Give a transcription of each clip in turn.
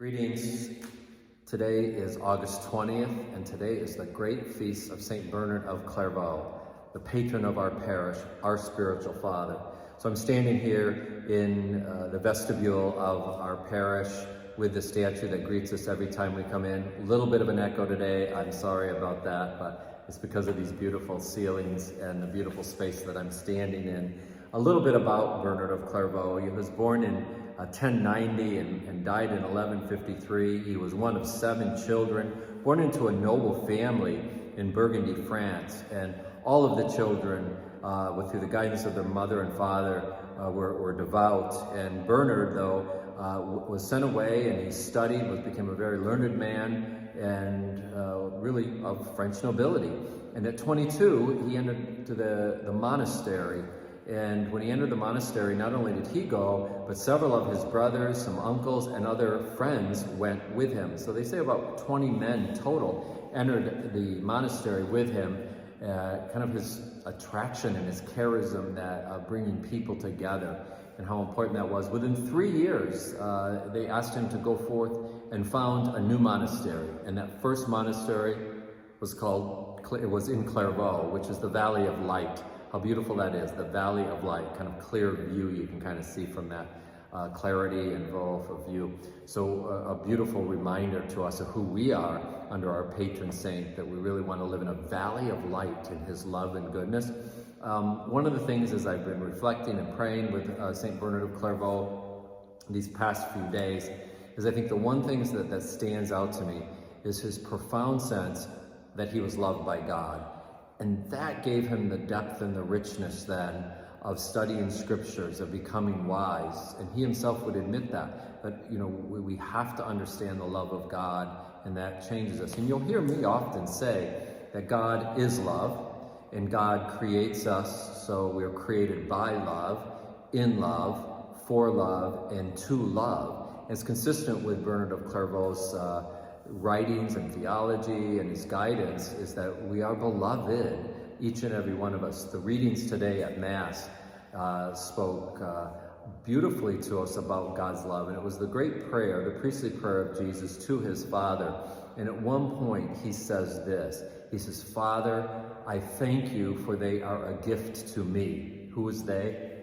Greetings. Today is August 20th, and today is the great feast of St. Bernard of Clairvaux, the patron of our parish, our spiritual father. So I'm standing here in the vestibule of our parish with the statue that greets us every time we come in. A little bit of an echo today. I'm sorry about that, but it's because of these beautiful ceilings and the beautiful space that I'm standing in. A little bit about Bernard of Clairvaux. He was born in 1090 and died in 1153. He was one of 7 children, born into a noble family in Burgundy, France. And all of the children, through the guidance of their mother and father, were devout. And Bernard, though, was sent away, and he studied, became a very learned man, and really of French nobility. And at 22, he entered to the monastery. And when he entered the monastery, not only did he go, but several of his brothers, some uncles, and other friends went with him. So they say about 20 men total entered the monastery with him. Kind of his attraction and his charism that bringing people together, and how important that was. Within 3 years, they asked him to go forth and found a new monastery. And that first monastery was in Clairvaux, which is the Valley of Light. How beautiful that is, the Valley of Light, kind of clear view you can kind of see from that clarity and gulf of view. So a beautiful reminder to us of who we are under our patron saint, that we really want to live in a valley of light in his love and goodness. One of the things as I've been reflecting and praying with St. Bernard of Clairvaux these past few days is I think the one thing that stands out to me is his profound sense that he was loved by God. And that gave him the depth and the richness then of studying scriptures, of becoming wise. And he himself would admit that we have to understand the love of God, and that changes us. And you'll hear me often say that God is love, and God creates us, so we're created by love, in love, for love, and to love. And it's consistent with Bernard of Clairvaux's writings and theology and his guidance, is that we are beloved, each and every one of us. The readings today at Mass spoke beautifully to us about God's love, and it was the great prayer, the priestly prayer of Jesus to his Father. And at one point he says this, he says, "Father, I thank you, for they are a gift to me." Who is they?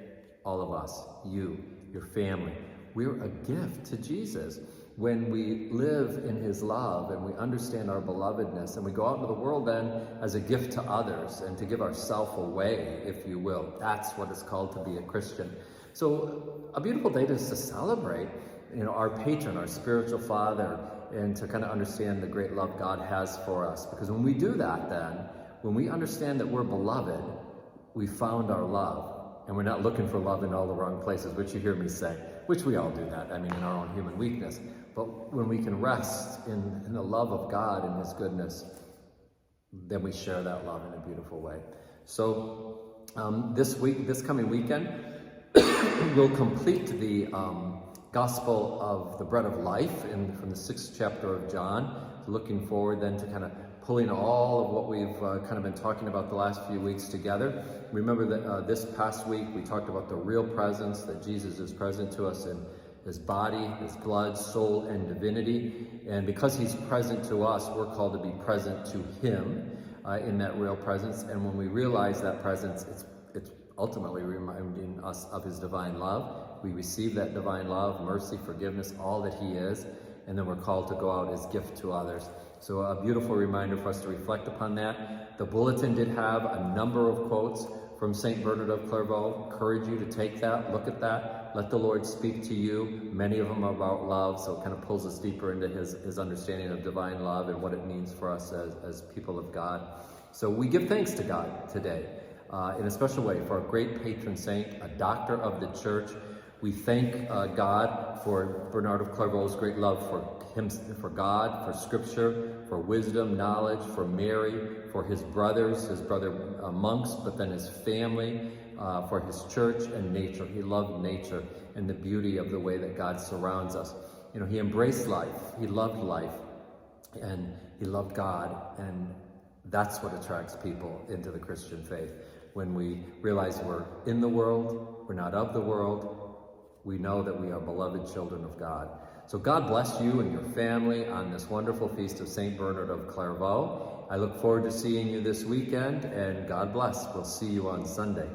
All of us, you, your family. We're a gift to Jesus. When we live in his love and we understand our belovedness, and we go out into the world then as a gift to others and to give ourselves away, if you will. That's what it's called to be a Christian. So a beautiful day is to celebrate, our patron, our spiritual father, and to kind of understand the great love God has for us. Because when we do that then, when we understand that we're beloved, we found our love. And we're not looking for love in all the wrong places, which you hear me say, which we all do that, in our own human weakness. But when we can rest in the love of God and his goodness, then we share that love in a beautiful way. So this coming weekend, we'll complete the Gospel of the Bread of Life from the 6th chapter of John. Looking forward then to kind of pulling all of what we've kind of been talking about the last few weeks together. Remember that this past week we talked about the real presence, that Jesus is present to us in his body, his blood, soul, and divinity. And because he's present to us, we're called to be present to him in that real presence. And when we realize that presence, it's ultimately reminding us of his divine love. We receive that divine love, mercy, forgiveness, all that he is. And then we're called to go out as gift to others. So a beautiful reminder for us to reflect upon that. The bulletin did have a number of quotes from St. Bernard of Clairvaux. Encourage you to take that, look at that, let the Lord speak to you. Many of them are about love, so it kind of pulls us deeper into his understanding of divine love and what it means for us as people of God. So we give thanks to God today in a special way for our great patron saint, a doctor of the church. We thank God for Bernard of Clairvaux's great love for God, for scripture, for wisdom, knowledge, for Mary, for his brother monks, but then his family, for his church and nature. He loved nature and the beauty of the way that God surrounds us. He embraced life, he loved life, and he loved God, and that's what attracts people into the Christian faith. When we realize we're in the world, we're not of the world, we know that we are beloved children of God. So God bless you and your family on this wonderful feast of St. Bernard of Clairvaux. I look forward to seeing you this weekend, and God bless. We'll see you on Sunday.